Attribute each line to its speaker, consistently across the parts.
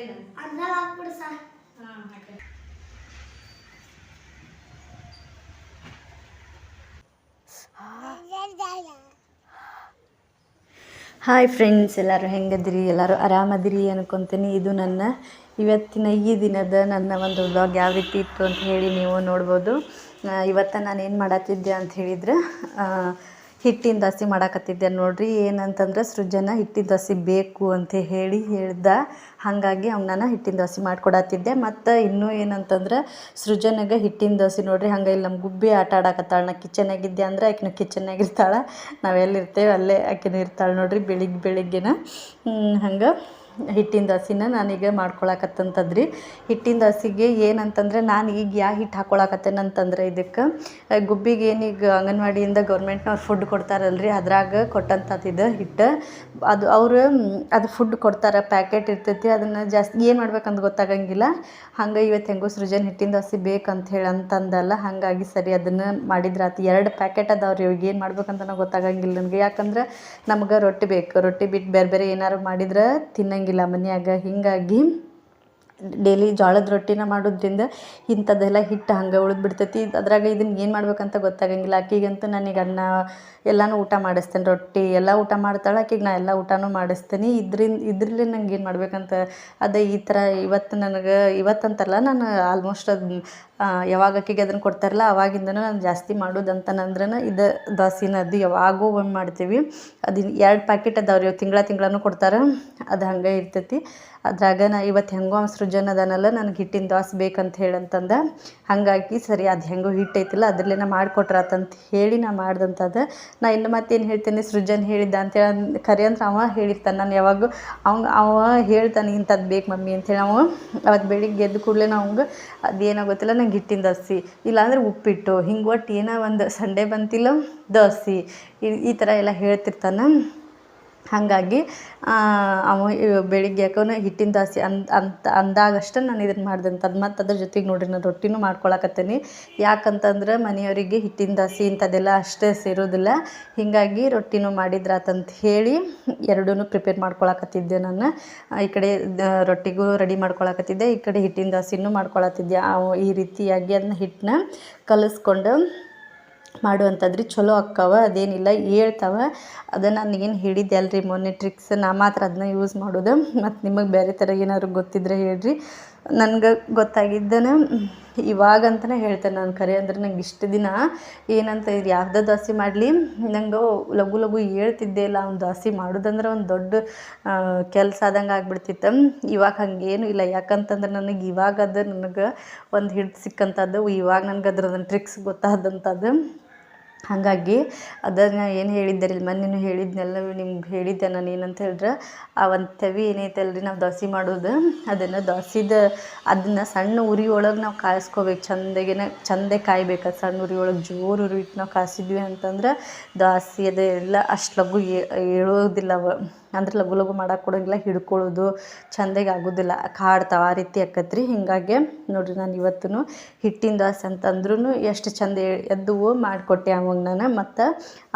Speaker 1: Hi friends, ಎಲ್ಲರೂ ಹೆಂಗದಿರಿ? ಎಲ್ಲರೂ ಆರಾಮದಿರಿ ಅನ್ಕೊತೀನಿ. ಇದು ನನ್ನ ಇವತ್ತಿನ ಈ ದಿನದ ನನ್ನ ಒಂದು ವ್ಲಾಗ್ ಯಾವ ರೀತಿ ಇತ್ತು ಅಂತ ಹೇಳಿ ನೀವು ನೋಡ್ಬೋದು. ಇವತ್ತು ನಾನು ಏನು ಮಾಡತ್ತಿದ್ದೆ ಅಂತ ಹೇಳಿದ್ರೆ ಹಿಟ್ಟಿನ ದೋಸೆ ಮಾಡಾಕತ್ತಿದ್ದೆ ನೋಡ್ರಿ. ಏನಂತಂದ್ರೆ ಸೃಜನ ಹಿಟ್ಟಿನ ದೋಸೆ ಬೇಕು ಅಂತ ಹೇಳ್ದ, ಹಾಗಾಗಿ ಅವನ್ನ ಹಿಟ್ಟಿನ ದೋಸೆ ಮಾಡಿಕೊಡತ್ತಿದ್ದೆ. ಮತ್ತು ಇನ್ನೂ ಏನಂತಂದ್ರೆ ಸೃಜನಾಗ ಹಿಟ್ಟಿನ ದೋಸೆ ನೋಡ್ರಿ ಹಂಗೆ ಇಲ್ಲಿ ನಮ್ಮ ಗುಬ್ಬಿ ಆಟ ಆಡಕತ್ತಾಳೆ. ನಾ ಕಿಚನಾಗಿದ್ದೆ ಅಂದ್ರೆ ಆಕಿನ ಕಿಚನ್ನಾಗಿರ್ತಾಳೆ, ನಾವೆಲ್ಲಿರ್ತೇವೆ ಅಲ್ಲೇ ಆಕಿನ ಇರ್ತಾಳೆ ನೋಡ್ರಿ. ಬೆಳಿಗ್ಗೆನ ಹಂಗೆ ಹಿಟ್ಟಿನ ದೋಸೆನ ನಾನೀಗ ಮಾಡ್ಕೊಳಕತ್ತಂತದ್ರಿ. ಹಿಟ್ಟಿನ ದೋಸೆಗೆ ಏನಂತಂದ್ರೆ ನಾನು ಈಗ ಯಾವ ಹಿಟ್ಟು ಹಾಕ್ಕೊಳಕತ್ತೇನಂತಂದ್ರೆ ಇದಕ್ಕೆ ಗುಬ್ಬಿಗೆ ಏನೀಗ ಅಂಗನವಾಡಿಯಿಂದ ಗೌರ್ಮೆಂಟ್ನವ್ರು ಫುಡ್ ಕೊಡ್ತಾರಲ್ರಿ, ಅದ್ರಾಗ ಕೊಟ್ಟಂಥದ್ದು ಹಿಟ್ಟು. ಅದು ಫುಡ್ ಕೊಡ್ತಾರೆ, ಪ್ಯಾಕೆಟ್ ಇರ್ತೈತಿ. ಅದನ್ನು ಜಾಸ್ತಿ ಏನು ಮಾಡ್ಬೇಕಂತ ಗೊತ್ತಾಗಂಗಿಲ್ಲ. ಹಂಗೆ ಇವತ್ತು ಹೆಂಗೋ ಸೃಜನ್ ಹಿಟ್ಟಿನ ದೋಸೆ ಬೇಕಂತ ಹೇಳಿ ಅಂತಂದಲ್ಲ, ಹಾಗಾಗಿ ಸರಿ ಅದನ್ನು ಮಾಡಿದ್ರಾತು. 2 ಪ್ಯಾಕೆಟ್ ಅದಾವ್ರಿ. ಇವಾಗ ಏನು ಮಾಡ್ಬೇಕಂತ ಗೊತ್ತಾಗಂಗಿಲ್ಲ ನನಗೆ. ಯಾಕಂದ್ರೆ ನಮ್ಗೆ ರೊಟ್ಟಿ ಬೇಕು, ರೊಟ್ಟಿ ಬಿಟ್ಟು ಬೇರೆ ಏನಾರು ಮಾಡಿದ್ರೆ ತಿನ್ನಂಗಿಲ್ಲ ಮನ್ಯಾಗ. ಹೀಗಾಗಿ ಡೈಲಿ ಜೋಳದ ರೊಟ್ಟಿನ ಮಾಡೋದ್ರಿಂದ ಇಂಥದ್ದೆಲ್ಲ ಹಿಟ್ಟು ಹಂಗೆ ಉಳಿದ್ಬಿಡ್ತೈತಿ. ಅದ್ರಾಗ ಇದನ್ನು ಏನು ಮಾಡ್ಬೇಕಂತ ಗೊತ್ತಾಗಂಗಿಲ್ಲ. ಆಕಿಗಂತೂ ನನಗೆ ಅನ್ನ ಎಲ್ಲನೂ ಊಟ ಮಾಡಿಸ್ತೇನೆ, ರೊಟ್ಟಿ ಎಲ್ಲ ಊಟ ಮಾಡ್ತಾಳೆ. ಆಕಿಗೆ ನಾ ಎಲ್ಲ ಊಟನೂ ಮಾಡಿಸ್ತೀನಿ. ಇದ್ರಲ್ಲಿ ನಂಗೆ ಏನು ಮಾಡ್ಬೇಕಂತ ಅದೇ ಈ ಥರ ಇವತ್ತಂತಲ್ಲ, ನಾನು ಆಲ್ಮೋಸ್ಟ್ ಅದು ಯಾವಾಗ ಆಕಿಗೆ ಅದನ್ನು ಕೊಡ್ತಾರಲ್ಲ ಅವಾಗಿಂದನೂ ನಾನು ಜಾಸ್ತಿ ಮಾಡೋದಂತಂದ್ರೆ ಇದು ದೋಸೆನ ಅದು ಯಾವಾಗೋ ಒಮ್ಮೆ ಮಾಡ್ತೀವಿ. ಅದು 2 ಪ್ಯಾಕೆಟ್ ಅದಾವ್ರಿ. ತಿಂಗಳೂ ಕೊಡ್ತಾರೆ, ಅದು ಹಂಗೆ ಇರ್ತೈತಿ. ಅದ್ರಾಗ ನಾ ಇವತ್ತು ಹೆಂಗೋ ಸೃಜನ್ ಅದನ್ನೆಲ್ಲ ನನಗೆ ಹಿಟ್ಟಿನ ದೋಸೆ ಬೇಕಂತ ಹೇಳಂತಂದ, ಹಾಗಾಗಿ ಸರಿ ಅದು ಹೆಂಗೋ ಹಿಟ್ಟು ಐತಿಲ್ಲ ಅದ್ರಲ್ಲೇನ ಮಾಡಿಕೊಟ್ರಾತಂತ ಹೇಳಿ ನಾ ಮಾಡ್ದಂಥದ್ದು. ನಾ ಇನ್ನು ಮತ್ತೇನು ಹೇಳ್ತೇನೆ, ಸೃಜನ್ ಹೇಳಿದ್ದ ಅಂತೇಳಿ ಖರೆ ಅಂದ್ರೆ ಅವ ಹೇಳಿರ್ತಾನೆ. ನಾನು ಯಾವಾಗೂ ಅವ ಹೇಳ್ತಾನೆ ಇಂಥದ್ದು ಬೇಕು ಮಮ್ಮಿ ಅಂತೇಳಿ. ಅವತ್ತು ಬೆಳಿಗ್ಗೆ ಎದ್ದು ಕೂಡಲೇ ಅವಂಗೆ ಅದೇನೋ ಗೊತ್ತಿಲ್ಲ, ನಂಗೆ ಹಿಟ್ಟಿನ ದೋಸೆ ಇಲ್ಲಾಂದ್ರೆ ಉಪ್ಪಿಟ್ಟು, ಹಿಂಗೆ ಒಟ್ಟು ಏನೋ ಒಂದು ಸಂಡೇ ಬಂತಿಲ್ಲ ದೋಸೆ ಈ ಥರ ಎಲ್ಲ ಹೇಳ್ತಿರ್ತಾನೆ. ಹಾಗಾಗಿ ಅವ ಬೆಳಿಗ್ಗೆ ಯಾಕೋ ಹಿಟ್ಟಿನ ದೋಸೆ ಅಂದಾಗಷ್ಟೇ ನಾನು ಇದನ್ನು ಮಾಡ್ದಂಥದ್ದು. ಮತ್ತು ಅದ್ರ ಜೊತೆಗೆ ನೋಡಿರಿ ನಾನು ರೊಟ್ಟಿನೂ ಮಾಡ್ಕೊಳಕತ್ತೀನಿ. ಯಾಕಂತಂದ್ರೆ ಮನೆಯವರಿಗೆ ಹಿಟ್ಟಿನ ದೋಸೆ ಇಂಥದ್ದೆಲ್ಲ ಅಷ್ಟೇ ಸೇರೋದಿಲ್ಲ. ಹೀಗಾಗಿ ರೊಟ್ಟಿನೂ ಮಾಡಿದ್ರಾತಂತ ಹೇಳಿ ಎರಡೂ ಪ್ರಿಪೇರ್ ಮಾಡ್ಕೊಳಕತ್ತಿದ್ದೆ. ನಾನು ಈ ಕಡೆ ರೊಟ್ಟಿಗೂ ರೆಡಿ ಮಾಡ್ಕೊಳಕತ್ತಿದ್ದೆ, ಈ ಕಡೆ ಹಿಟ್ಟಿನ ದೋಸೆನೂ ಮಾಡ್ಕೊಳತ್ತಿದ್ದೆ. ಈ ರೀತಿಯಾಗಿ ಅದನ್ನ ಹಿಟ್ಟನ್ನ ಕಲಿಸ್ಕೊಂಡು ಮಾಡುವಂಥದ್ರಿ. ಚಲೋ ಅಕ್ಕವ, ಅದೇನಿಲ್ಲ ಹೇಳ್ತಾವೆ. ಅದನ್ನು ನಾನು ಏನು ಹೇಳಿದ್ದೆ ಅಲ್ರಿ ಮೊನ್ನೆ ಟ್ರಿಕ್ಸ್, ನಾ ಮಾತ್ರ ಅದನ್ನ ಯೂಸ್ ಮಾಡೋದು. ಮತ್ತು ನಿಮಗೆ ಬೇರೆ ಥರ ಏನಾದ್ರು ಗೊತ್ತಿದ್ರೆ ಹೇಳ್ರಿ. ನನಗೆ ಗೊತ್ತಾಗಿದ್ದನ ಇವಾಗಂತಲೇ ಹೇಳ್ತೇನೆ ನಾನು. ಖರೆ ಅಂದ್ರೆ ನಂಗೆ ಇಷ್ಟು ದಿನ ಏನಂತ ಇದು ಯಾವುದೇ ದೋಸೆ ಮಾಡಲಿ ನಂಗೆ ಲಘು ಹೇಳ್ತಿದ್ದೆ ಇಲ್ಲ. ಅವ್ನು ದೋಸೆ ಮಾಡೋದಂದ್ರೆ ಒಂದು ದೊಡ್ಡ ಕೆಲಸ ಆದಂಗೆ ಆಗ್ಬಿಡ್ತಿತ್ತು. ಇವಾಗ ಹಾಗೇನು ಇಲ್ಲ. ಯಾಕಂತಂದ್ರೆ ನನಗೆ ನನಗೆ ಒಂದು ಹಿಟ್ಟು ಸಿಕ್ಕಂಥದ್ದು, ಇವಾಗ ನನಗೆ ಅದ್ರದ್ದು ಟ್ರಿಕ್ಸ್ ಗೊತ್ತಾದಂಥದ್ದು. ಹಾಗಾಗಿ ಅದನ್ನು ಏನು ಹೇಳಿದ್ದೆ ರೀ ಮೊನ್ನೆನೂ ಹೇಳಿದ್ನೆಲ್ಲ ನಿಮ್ಗೆ ಹೇಳಿದ್ದೆ ನಾನು. ಏನಂತ ಹೇಳಿದ್ರೆ ಆ ಒಂದು ತವಿ ಏನೈತಲ್ರಿ ನಾವು ದೋಸೆ ಮಾಡೋದು, ಅದನ್ನು ಸಣ್ಣ ಉರಿ ಒಳಗೆ ನಾವು ಕಾಯಿಸ್ಕೋಬೇಕು. ಚಂದೇ ಕಾಯ್ಬೇಕು. ಅದು ಸಣ್ಣ ಉರಿ ಒಳಗೆ ಜೋರು ಉರಿ ಇಟ್ಟು ನಾವು ಕಾಯಿಸಿದ್ವಿ ಅಂತಂದ್ರೆ ದೋಸೆ ಅದೆಲ್ಲ ಅಷ್ಟು ಲಘು ಏಳೋದಿಲ್ಲ. ಅಂದ್ರೆ ಲಘು ಮಾಡೋಕೆ ಕೊಡೋಂಗಿಲ್ಲ, ಹಿಡ್ಕೊಳ್ಳೋದು ಚಂದಾಗಿ ಆಗೋದಿಲ್ಲ, ಕಾಡ್ತಾವೆ, ಆ ರೀತಿ ಆಕತ್ರಿ. ಹೀಗಾಗಿ ನೋಡಿರಿ ನಾನು ಇವತ್ತು ಹಿಟ್ಟಿನ ದೋಸೆ ಅಂತಂದ್ರೂ ಎಷ್ಟು ಚಂದ ಎದ್ದು ಮಾಡಿಕೊಟ್ಟೆ ಅವಾಗ ನಾನು. ಮತ್ತು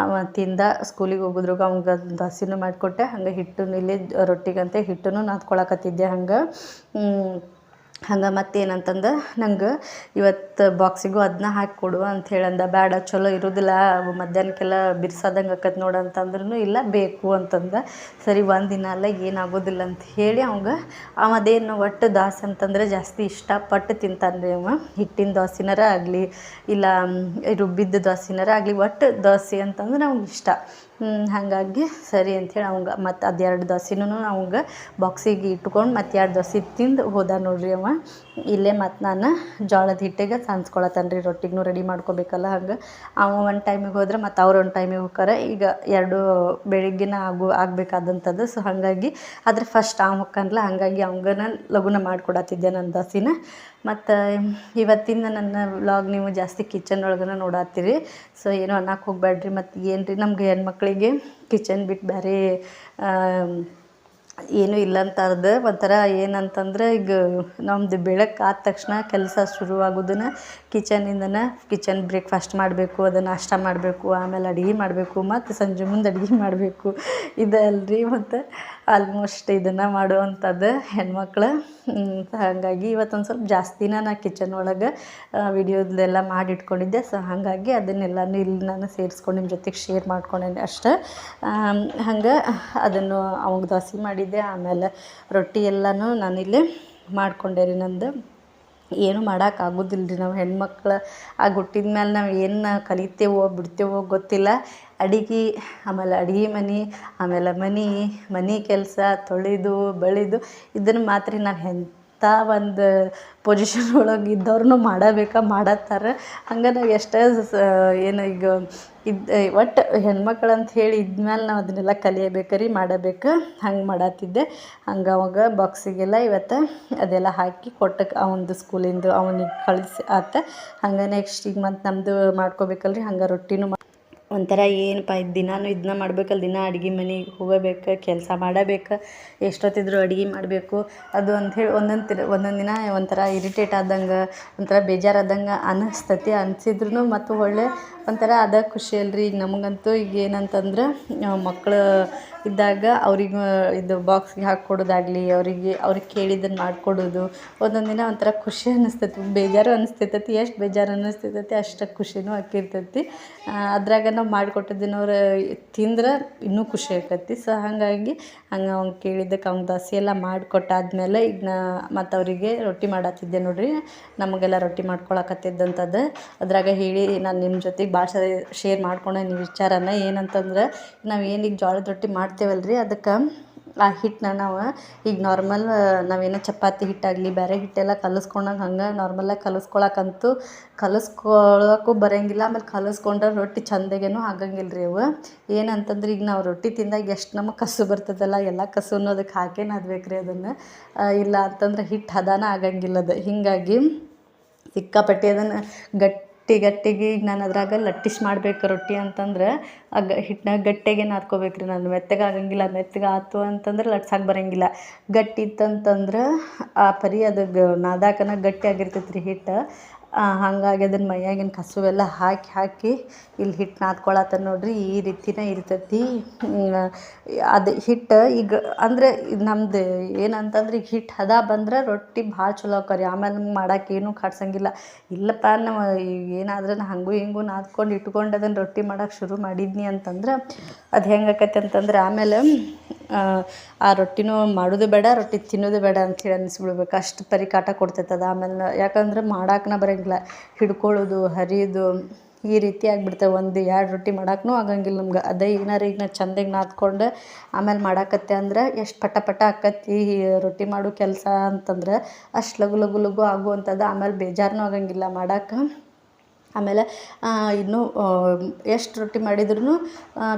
Speaker 1: ಅವ ತಿಂದ ಸ್ಕೂಲಿಗೆ ಹೋಗಿದ್ರಾಗ ಅವಂಗೆ ದೋಸೆನೂ ಮಾಡಿಕೊಟ್ಟೆ. ಹಂಗೆ ಹಿಟ್ಟು ಇಲ್ಲಿ ರೊಟ್ಟಿಗಂತೆ ಹಿಟ್ಟನ್ನು ನಾದ್ಕೊಳಕತ್ತಿದ್ದೆ. ಹಂಗೆ ಮತ್ತೇನಂತಂದು ನಂಗೆ ಇವತ್ತು ಬಾಕ್ಸಿಗೂ ಅದನ್ನ ಹಾಕಿಕೊಡು ಅಂತ ಹೇಳಂದ. ಬೇಡ ಚಲೋ ಇರೋದಿಲ್ಲ, ಮಧ್ಯಾಹ್ನಕ್ಕೆಲ್ಲ ಬಿರ್ಸಾದಂಗೆ ಆಕತ್ ನೋಡು ಅಂತಂದ್ರೂ ಇಲ್ಲ ಬೇಕು ಅಂತಂದ. ಸರಿ ಒಂದಿನ ಅಲ್ಲ ಏನಾಗೋದಿಲ್ಲ ಅಂತ ಹೇಳಿ ಅದೇನು ಒಟ್ಟು ದೋಸೆ ಅಂತಂದ್ರೆ ಜಾಸ್ತಿ ಇಷ್ಟಪಟ್ಟು ತಿಂತಾನೆ ರೀ ಅವ. ಹಿಟ್ಟಿನ ದೋಸೆನಾರ ಆಗಲಿ ಇಲ್ಲ ರುಬ್ಬಿದ್ದ ದೋಸೆನಾರ ಆಗಲಿ, ಒಟ್ಟು ದೋಸೆ ಅಂತಂದ್ರೆ ಅವ್ನಿಗೆ ಇಷ್ಟ. ಹಾಗಾಗಿ ಸರಿ ಅಂಥೇಳಿ ಮತ್ತು ಅದು 2 ದೋಸೆನೂ ಅವಂಗೆ ಬಾಕ್ಸಿಗೆ ಇಟ್ಕೊಂಡು ಮತ್ತು 2 ದೋಸೆ ತಿಂದು ಹೋದ ನೋಡ್ರಿ ಅವ. ಇಲ್ಲೇ ಮತ್ತು ನಾನು ಜೋಳದ ಹಿಟ್ಟಿಗೆ ಸಾನ್ಸ್ಕೊಳತ್ತಾನೆ ರೀ. ರೊಟ್ಟಿಗೂ ರೆಡಿ ಮಾಡ್ಕೋಬೇಕಲ್ಲ. ಹಂಗೆ ಅವ ಒಂದು ಟೈಮಿಗೆ ಹೋದ್ರೆ ಮತ್ತು ಅವ್ರು ಒಂದು ಟೈಮಿಗೆ ಹೋಗ್ತಾರೆ. ಈಗ 2 ಬೆಳಿಗ್ಗೆನ ಆಗಬೇಕಾದಂಥದ್ದು. ಸೊ ಹಾಗಾಗಿ ಅದ್ರ ಫಸ್ಟ್ ಹೊಕ್ಕನ್ಲ, ಹಾಗಾಗಿ ಅವಂಗನ ಲಘುನ ಮಾಡಿಕೊಡತ್ತಿದ್ದೆ ನನ್ನ ದೋಸೆನ. ಮತ್ತು ಇವತ್ತಿನ ನನ್ನ ವ್ಲಾಗ್ ನೀವು ಜಾಸ್ತಿ ಕಿಚನ್ ಒಳಗನ ನೋಡತ್ತೀರಿ. ಸೊ ಏನೋ ಅನ್ನಕ್ಕೆ ಹೋಗ್ಬೇಡ್ರಿ. ಮತ್ತು ಏನು ರೀ ನಮ್ಗೆ ಹೆಣ್ಮಕ್ಳಿಗೆ ಕಿಚನ್ ಬಿಟ್ಟು ಬೇರೆ ಏನೂ ಇಲ್ಲ ಅಂತಂದು ಒಂಥರ ಏನಂತಂದ್ರೆ, ಈಗ ನಮ್ಮದು ಬೆಳಗ್ಗೆ ಆದ ತಕ್ಷಣ ಕೆಲಸ ಶುರುವಾಗೋದನ್ನು ಕಿಚನ್ ಬ್ರೇಕ್ಫಾಸ್ಟ್ ಮಾಡಬೇಕು, ಅದನ್ನು ನಾಷ್ಟ ಮಾಡಬೇಕು, ಆಮೇಲೆ ಅಡುಗೆ ಮಾಡಬೇಕು, ಮತ್ತು ಸಂಜೆ ಮುಂದೆ ಅಡುಗೆ ಮಾಡಬೇಕು. ಇದು ಅಲ್ರಿ. ಮತ್ತು ಆಲ್ಮೋಸ್ಟ್ ಇದನ್ನು ಮಾಡುವಂಥದ್ದು ಹೆಣ್ಮಕ್ಳು. ಹಾಗಾಗಿ ಇವತ್ತೊಂದು ಸ್ವಲ್ಪ ಜಾಸ್ತಿನ ನಾ ಕಿಚನ್ ಒಳಗೆ ವಿಡಿಯೋದೆಲ್ಲ ಮಾಡಿ ಇಟ್ಕೊಂಡಿದ್ದೆ. ಸೊ ಹಾಗಾಗಿ ಅದನ್ನೆಲ್ಲನೂ ಇಲ್ಲಿ ನಾನು ಸೇರಿಸ್ಕೊಂಡು ನಿಮ್ಮ ಜೊತೆಗೆ ಶೇರ್ ಮಾಡ್ಕೊಂಡೇನೆ ಅಷ್ಟೇ. ಹಂಗೆ ಅದನ್ನು ಅವಾಗ ದೋಸೆ ಮಾಡಿದ್ದೆ. ಆಮೇಲೆ ರೊಟ್ಟಿ ಎಲ್ಲನೂ ನಾನಿಲ್ಲಿ ಮಾಡಿಕೊಂಡೆ ರೀ. ನಂದು ಏನೂ ಮಾಡೋಕ್ಕಾಗೋದಿಲ್ಲ ರೀ. ನಾವು ಹೆಣ್ಮಕ್ಳು ಹುಟ್ಟಿದ ಮೇಲೆ ನಾವು ಏನು ಕಲಿತೇವೋ ಬಿಡ್ತೇವೋ ಗೊತ್ತಿಲ್ಲ. ಅಡಿಗೆ, ಆಮೇಲೆ ಅಡುಗೆ ಆಮೇಲೆ ಮನೆ ಕೆಲಸ ತೊಳೆದು ಬಳಿದು ಇದನ್ನು ಮಾತ್ರ ನಾವು ಎಂಥ ಒಂದು ಪೊಸಿಷನ್ ಒಳಗೆ ಇದ್ದವ್ರೂ ಮಾಡತ್ತಾರೆ. ಹಂಗೆ ನಾವು ಎಷ್ಟೇ ಏನು ಈಗ ಒಟ್ಟು ಹೆಣ್ಮಕ್ಳು ಅಂತ ಹೇಳಿ ಇದ್ಮೇಲೆ ನಾವು ಅದನ್ನೆಲ್ಲ ಕಲಿಯಬೇಕು ರೀ, ಮಾಡಬೇಕು. ಹಂಗೆ ಮಾಡತ್ತಿದ್ದೆ. ಹಂಗೆ ಅವಾಗ ಬಾಕ್ಸಿಗೆಲ್ಲ ಇವತ್ತು ಅದೆಲ್ಲ ಹಾಕಿ ಕೊಟ್ಟಕ್ಕೆ ಅವನದು ಸ್ಕೂಲಿಂದು ಅವನಿಗೆ ಕಳಿಸಿ ಆತ. ಹಂಗೆ ನೆಕ್ಸ್ಟ್ ಈಗ ಮತ್ತು ನಮ್ಮದು ಮಾಡ್ಕೋಬೇಕಲ್ರಿ. ಹಂಗೆ ರೊಟ್ಟಿನೂ ಒಂಥರ ಏನಪ್ಪ ದಿನಾನು ಇದನ್ನ ಮಾಡ್ಬೇಕಲ್ಲ, ದಿನ ಅಡುಗೆ ಮನೆಗೆ ಹೋಗಬೇಕು, ಕೆಲಸ ಮಾಡಬೇಕು, ಎಷ್ಟೊತ್ತಿದ್ರು ಅಡುಗೆ ಮಾಡಬೇಕು ಅದು ಅಂಥೇಳಿ ಒಂದೊಂದು ದಿನ ಒಂಥರ ಇರಿಟೇಟ್ ಆದಂಗೆ, ಒಂಥರ ಬೇಜಾರಾದಂಗೆ ಅನ್ನಿಸ್ತತಿ. ಅನಿಸಿದ್ರು ಮತ್ತು ಒಳ್ಳೆ ಒಂಥರ ಅದ ಖುಷಿ ಅಲ್ರಿ. ಈಗ ನಮಗಂತೂ ಈಗ ಏನಂತಂದ್ರೆ ಮಕ್ಕಳು ಇದ್ದಾಗ ಅವ್ರಿಗೆ ಇದು ಬಾಕ್ಸ್ಗೆ ಹಾಕ್ಕೊಡೋದಾಗಲಿ, ಅವ್ರಿಗೆ ಕೇಳಿದ್ದನ್ನು ಮಾಡಿಕೊಡೋದು ಒಂದೊಂದು ದಿನ ಒಂಥರ ಖುಷಿ ಅನ್ನಿಸ್ತೈತಿ, ಬೇಜಾರು ಅನ್ನಿಸ್ತೈತಿ. ಎಷ್ಟು ಬೇಜಾರು ಅನ್ನಿಸ್ತೈತಿ ಅಷ್ಟು ಖುಷಿನೂ ಆಕ್ಕಿರ್ತೈತಿ. ಅದ್ರಾಗ ನಾವು ಮಾಡಿಕೊಟ್ಟಿದ್ದನ್ನವ್ರು ತಿಂದ್ರೆ ಇನ್ನೂ ಖುಷಿ ಆಕೈತಿ. ಸೊ ಹಾಗಾಗಿ ಹಂಗೆ ಅವ್ನು ಕೇಳಿದ್ದಕ್ಕೆ ಅವ್ನ ದೋಸೆ ಎಲ್ಲ ಮಾಡಿಕೊಟ್ಟಾದ್ಮೇಲೆ ಈಗ ಮತ್ತು ಅವರಿಗೆ ರೊಟ್ಟಿ ಮಾಡತ್ತಿದ್ದೆ ನೋಡಿರಿ. ನಮಗೆಲ್ಲ ರೊಟ್ಟಿ ಮಾಡ್ಕೊಳಕತ್ತಿದ್ದಂಥದ್ದು ಅದ್ರಾಗ ಹೇಳಿ ನಾನು ನಿಮ್ಮ ಜೊತೆಗೆ ಭಾಳ ಸರಿ ಶೇರ್ ಮಾಡ್ಕೊಂಡೆ ನೀವು ವಿಚಾರನ. ಏನಂತಂದ್ರೆ ನಾವು ಏನೀಗ ಜೋಳದ ರೊಟ್ಟಿ ಮಾಡ್ತೇವಲ್ರಿ, ಅದಕ್ಕೆ ಆ ಹಿಟ್ಟನ್ನ ನಾವು ಈಗ ನಾರ್ಮಲ್ ನಾವೇನೋ ಚಪಾತಿ ಹಿಟ್ಟಾಗಲಿ ಬೇರೆ ಹಿಟ್ಟೆಲ್ಲ ಕಲಿಸ್ಕೊಂಡಂಗೆ ಹಂಗೆ ನಾರ್ಮಲಾಗಿ ಕಲಿಸ್ಕೊಳ್ಳೋಕ್ಕೂ ಬರೋಂಗಿಲ್ಲ. ಆಮೇಲೆ ಕಲಿಸ್ಕೊಂಡ್ರೆ ರೊಟ್ಟಿ ಚಂದಾಗೇನೂ ಆಗಂಗಿಲ್ಲ ರೀ ಅವು. ಏನಂತಂದ್ರೆ ಈಗ ನಾವು ರೊಟ್ಟಿ ತಿಂದಾಗ ಎಷ್ಟು ನಮಗೆ ಕಸು ಬರ್ತದಲ್ಲ, ಎಲ್ಲ ಕಸುನೂ ಅದಕ್ಕೆ ಹಾಕೇ ನಾದಬೇಕು ರೀ ಅದನ್ನು. ಇಲ್ಲ ಅಂತಂದ್ರೆ ಹಿಟ್ಟು ಹದಾನ ಆಗಂಗಿಲ್ಲ ಅದು. ಹೀಗಾಗಿ ಸಿಕ್ಕಾಪಟ್ಟೆ ಅದನ್ನು ಗಟ್ಟಿಗೆ ಈಗ ನಾನು ಅದ್ರಾಗ ಲಟ್ಟಿಸಿ ಮಾಡ್ಬೇಕು ರೊಟ್ಟಿ ಅಂತಂದ್ರೆ ಹಿಟ್ಟನ್ನ ಗಟ್ಟಿಗೆ ನಾದ್ಕೋಬೇಕು ರೀ. ನಾನು ಮೆತ್ತಗೆ ಆಗಂಗಿಲ್ಲ. ಮೆತ್ತಗೆ ಆಯ್ತು ಅಂತಂದ್ರೆ ಲಟ್ಸಕ್ಕೆ ಬರೋಂಗಿಲ್ಲ. ಗಟ್ಟಿ ಇತ್ತಂತಂದ್ರೆ ಆ ಪರಿ ಅದು ನಾದಾಕನ ಗಟ್ಟಿ ಆಗಿರ್ತೈತೆ ರೀ ಹಿಟ್ಟು. ಹಾಗಾಗಿ ಅದನ್ನು ಮೈಯಾಗಿನ ಕಸುವೆಲ್ಲ ಹಾಕಿ ಇಲ್ಲಿ ಹಿಟ್ಟು ನಾದ್ಕೊಳತ್ತ ನೋಡ್ರಿ. ಈ ರೀತಿನೇ ಇರ್ತೈತಿ ಅದು ಹಿಟ್ಟು. ಈಗ ಅಂದರೆ ನಮ್ದು ಏನಂತಂದ್ರೆ ಈಗ ಹಿಟ್ಟು ಹದ ಬಂದ್ರೆ ರೊಟ್ಟಿ ಭಾಳ ಚಲೋ ಆಕರಿ. ಆಮೇಲೆ ನಮ್ಗೆ ಮಾಡೋಕೆ ಏನೂ ಕಾಡ್ಸಂಗಿಲ್ಲ. ಇಲ್ಲಪ್ಪ ನಾವು ಏನಾದ್ರೂ ಹಂಗೂ ಹಿಂಗೂ ನಾದ್ಕೊಂಡು ಇಟ್ಕೊಂಡು ಅದನ್ನು ರೊಟ್ಟಿ ಮಾಡೋಕೆ ಶುರು ಮಾಡಿದ್ನಿ ಅಂತಂದ್ರೆ ಅದು ಹೆಂಗೆ ಆಕೈತೆ ಅಂತಂದ್ರೆ ಆಮೇಲೆ ಆ ರೊಟ್ಟಿನೂ ಮಾಡೋದು ಬೇಡ, ರೊಟ್ಟಿ ತಿನ್ನೋದು ಬೇಡ ಅಂಥೇಳಿ ಅನ್ನಿಸ್ಬಿಡ್ಬೇಕು. ಅಷ್ಟು ಪರಿಕಾಟ ಕೊಡ್ತೈತೆ ಅದು. ಆಮೇಲೆ ಯಾಕಂದ್ರೆ ಮಾಡೋಕೆ ಬರೋಂಗಿಲ್ಲ, ಹಿಡ್ಕೊಳ್ಳೋದು ಹರಿಯೋದು ಈ ರೀತಿ ಆಗಿಬಿಡ್ತವೆ. 1-2 ರೊಟ್ಟಿ ಮಾಡೋಕ್ಕೂ ಆಗಂಗಿಲ್ಲ ನಮ್ಗೆ. ಅದೇ ಏನಾರು ಈಗ ನಾ ಚಂದಾಗಿ ನಾದ್ಕೊಂಡು ಆಮೇಲೆ ಮಾಡಾಕತ್ತೆ ಅಂದ್ರೆ ಎಷ್ಟು ಪಟ ಆಕತಿ ರೊಟ್ಟಿ ಮಾಡೋ ಕೆಲಸ ಅಂತಂದ್ರೆ ಅಷ್ಟು ಲಗು ಆಗುವಂಥದ್ದು. ಆಮೇಲೆ ಬೇಜಾರನೂ ಆಗಂಗಿಲ್ಲ ಮಾಡೋಕೆ. ಆಮೇಲೆ ಇನ್ನೂ ಎಷ್ಟು ರೊಟ್ಟಿ ಮಾಡಿದ್ರೂ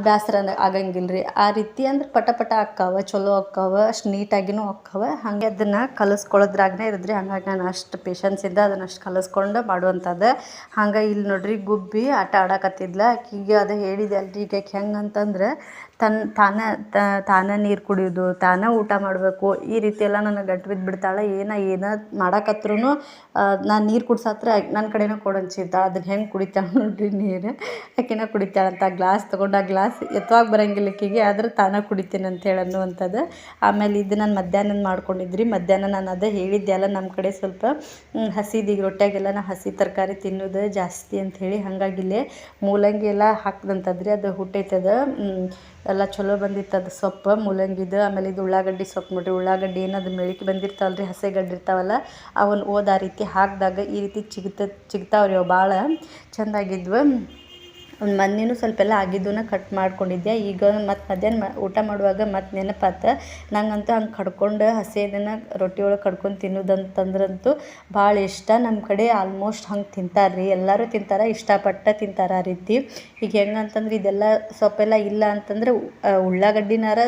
Speaker 1: ಬೇಸರ ಆಗಂಗಿಲ್ಲ ರೀ. ಆ ರೀತಿ ಅಂದ್ರೆ ಪಟ ಆಕ್ಕಾವ, ಚಲೋ ಆಕ್ಕಾವ, ಅಷ್ಟು ನೀಟಾಗಿನೂ ಆಕ್ಕಾವ. ಹಾಗೆ ಅದನ್ನು ಕಲಿಸ್ಕೊಳ್ಳೋದ್ರಾಗೇ ಇರಿದ್ರಿ. ಹಂಗಾಗಿ ನಾನು ಅಷ್ಟು ಪೇಷನ್ಸಿಂದ ಅದನ್ನು ಅಷ್ಟು ಕಲಿಸ್ಕೊಂಡು ಮಾಡುವಂಥದ್ದು. ಹಂಗೆ ಇಲ್ಲಿ ನೋಡ್ರಿ ಗುಬ್ಬಿ ಆಟ ಆಡಕತ್ತಿದ್ಲ. ಆಕಿಗೆ ಅದು ಹೇಳಿದೆ ಅಲ್ರಿ, ಈಗ ಹೆಂಗೆ ಅಂತಂದ್ರೆ ತಾನೇ ನೀರು ಕುಡಿಯೋದು, ತಾನೇ ಊಟ ಮಾಡಬೇಕು, ಈ ರೀತಿ ಎಲ್ಲ ನನಗೆ ಗಂಟು ಬಿದ್ದು ಬಿಡ್ತಾಳೆ. ಏನೋ ಮಾಡಕತ್ರೂ ನಾನು ನೀರು ಕುಡ್ಸತ್ರ ನನ್ನ ಕಡೆನೇ ಕೊಡಂಚಿರ್ತಾಳೆ. ಅದನ್ನು ಹೆಂಗೆ ಕುಡಿತಾಳೆ ನೋಡ್ರಿ ನೀರು. ಆಕೆನ ಕುಡಿತಾಳಂತ. ಗ್ಲಾಸ್ ತೊಗೊಂಡು ಆ ಗ್ಲಾಸ್ ಎತ್ತುವಾಗ ಬರೋಂಗಿಲ್ಲ ಆಕೆಗೆ, ಆದ್ರೆ ತಾನೇ ಕುಡಿತೀನಿ ಅಂತೇಳಿ ಅನ್ನುವಂಥದ್ದು. ಆಮೇಲೆ ಇದು ನಾನು ಮಧ್ಯಾಹ್ನದ ಮಾಡ್ಕೊಂಡಿದ್ರಿ. ಮಧ್ಯಾಹ್ನ ನಾನು ಅದೇ ಹೇಳಿದ್ದೆ ಅಲ್ಲ, ನಮ್ಮ ಕಡೆ ಸ್ವಲ್ಪ ಹಸಿದು ಈಗ ರೊಟ್ಯಾಗೆಲ್ಲ ನಾವು ಹಸಿ ತರಕಾರಿ ತಿನ್ನೋದು ಜಾಸ್ತಿ ಅಂಥೇಳಿ. ಹಾಗಾಗಿ ಇಲ್ಲೇ ಮೂಲಂಗಿ ಎಲ್ಲ ಹಾಕ್ದಂಥದ್ರಿ. ಅದು ಹುಟ್ಟೈತದ ಎಲ್ಲ ಚಲೋ ಬಂದಿತ್ತು ಅದು ಸೊಪ್ಪು ಮೂಲಂಗಿದು. ಆಮೇಲೆ ಇದು ಉಳ್ಳಾಗಡ್ಡಿ ಸೊಪ್ಪು ನೋಡಿರಿ. ಉಳ್ಳಾಗಡ್ಡಿ ಏನದು ಮೆಳಿಕೆ ಬಂದಿರ್ತಾವಲ್ರಿ, ಹಸೆಗಡ್ಡೆ ಇರ್ತಾವಲ್ಲ, ಅವನ್ನ ಆ ರೀತಿ ಹಾಕಿದಾಗ ಈ ರೀತಿ ಚಿಗ್ತಾವ್ರಿ. ಅವು ಭಾಳ ಚೆಂದಾಗಿದ್ವು. ಒಂದು ಮೊನ್ನೆನೂ ಸ್ವಲ್ಪ ಎಲ್ಲ ಆಗಿದ್ದನ್ನ ಕಟ್ ಮಾಡ್ಕೊಂಡಿದ್ದೆ. ಈಗ ಮತ್ತು ಮಧ್ಯಾಹ್ನ ಊಟ ಮಾಡುವಾಗ ಮತ್ತು ನೆನಪಾತು ನಂಗಂತೂ. ಹಂಗೆ ಕಡ್ಕೊಂಡು ಹಸಿದನ್ನು ರೊಟ್ಟಿ ಒಳಗೆ ಕಡ್ಕೊಂಡು ತಿನ್ನೋದಂತಂದ್ರಂತೂ ಭಾಳ ಇಷ್ಟ. ನಮ್ಮ ಕಡೆ ಆಲ್ಮೋಸ್ಟ್ ಹಂಗೆ ತಿಂತಾರೆ ರೀ, ಎಲ್ಲರೂ ತಿಂತಾರೆ, ಇಷ್ಟಪಟ್ಟು ತಿಂತಾರೆ ಆ ರೀತಿ. ಈಗ ಹೆಂಗಂತಂದ್ರೆ ಇದೆಲ್ಲ ಸೊಪ್ಪೆಲ್ಲ ಇಲ್ಲ ಅಂತಂದ್ರೆ ಉಳ್ಳಾಗಡ್ಡಿನಾರ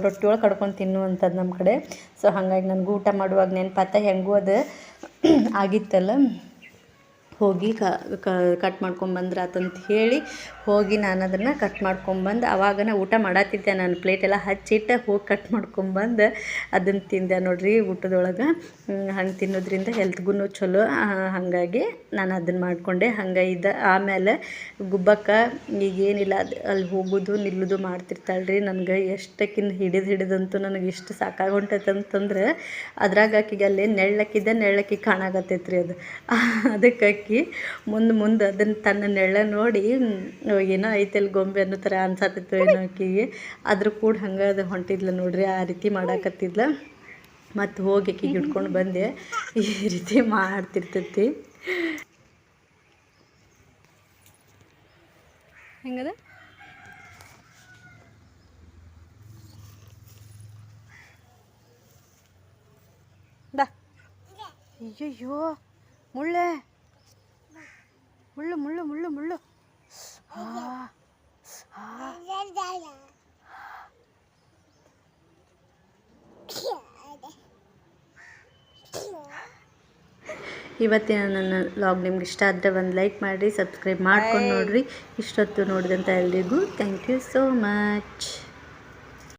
Speaker 1: ರೊಟ್ಟಿ ಒಳಗೆ ಕಡ್ಕೊಂಡು ತಿನ್ನುವಂಥದ್ದು ನಮ್ಮ ಕಡೆ. ಸೊ ಹಾಗಾಗಿ ನನಗೂ ಊಟ ಮಾಡುವಾಗ ನೆನಪಾತ ಹೆಂಗೂ ಅದು ಆಗಿತ್ತಲ್ಲ. ಹೋಗಿ ಕಟ್ ಮಾಡ್ಕೊಂಬಂದ್ರೆ ಆತಂತ ಹೇಳಿ ಹೋಗಿ ನಾನು ಅದನ್ನು ಕಟ್ ಮಾಡ್ಕೊಂಬಂದು ಅವಾಗನೇ ಊಟ ಮಾಡತ್ತಿದ್ದೆ. ನಾನು ಪ್ಲೇಟೆಲ್ಲ ಹಚ್ಚಿಟ್ಟು ಹೋಗಿ ಕಟ್ ಮಾಡ್ಕೊಂಬಂದು ಅದನ್ನು ತಿಂದೆ ನೋಡ್ರಿ ಊಟದೊಳಗೆ. ಹಂಗೆ ತಿನ್ನೋದ್ರಿಂದ ಹೆಲ್ತ್ಗೂ ಚಲೋ. ಹಾಗಾಗಿ ನಾನು ಅದನ್ನು ಮಾಡಿಕೊಂಡೆ. ಹಂಗೆ ಆಮೇಲೆ ಗುಬ್ಬಕ್ಕ ಈಗೇನಿಲ್ಲ ಅಲ್ಲಿ ಹೋಗೋದು ನಿಲ್ಲೋದು ಮಾಡ್ತಿರ್ತಾಳೆ ರೀ. ನನಗೆ ಎಷ್ಟಕ್ಕಿಂತ ಹಿಡಿದಂತೂ ನನಗೆ ಇಷ್ಟು ಸಾಕಾಗಿ ಹೊಂಟೈತೆ ಅಂತಂದ್ರೆ ಅದ್ರಾಗ ಆಕಿಗೆ ಅಲ್ಲಿ ನೆಳ್ಳಕ್ಕಿ ಕಾಣಾಕತ್ತೈತೆ ರೀ. ಅದು ಅದಕ್ಕೆ ಮುಂದೆ ಅದನ್ನು ತನ್ನ ನೆಳ್ಳ ನೋಡಿ ಏನೋ ಐತೆಲ್ಲಿ ಗೊಂಬೆ ಅನ್ನೋ ಥರ ಅನ್ಸತ್ತಿತ್ತು ಏನೋ ಆಕಿಗೆ. ಆದರೂ ಕೂಡ ಹಂಗೆ ಅದು ಹೊಂಟಿದ್ಲು ನೋಡ್ರಿ, ಆ ರೀತಿ ಮಾಡಾಕತ್ತಿದ್ಲ. ಮತ್ತು ಹೋಗಿ ಆಕಿಗೆ ಹಿಡ್ಕೊಂಡು ಬಂದೆ. ಈ ರೀತಿ ಮಾಡ್ತಿರ್ತೈತಿ. ಹೆಂಗದ ಬಾ. ಅಯ್ಯಯ್ಯೋ ಮುಳ್ಳೆ ಮುಳ್ಳು ಮುಳ್ಳು ಮುಳ್ಳು ಮುಳ್ಳು. ಇವತ್ತಿನ ನನ್ನ ವ್ಲಾಗ್ ನಿಮ್ಗೆ ಇಷ್ಟ ಆದರೆ ಒಂದು ಲೈಕ್ ಮಾಡಿರಿ, ಸಬ್ಸ್ಕ್ರೈಬ್ ಮಾಡ್ಕೊಂಡು ನೋಡಿರಿ. ಇಷ್ಟೊತ್ತು ನೋಡಿದಂಥ ಎಲ್ರಿಗೂ ಥ್ಯಾಂಕ್ ಯು ಸೋ ಮಚ್.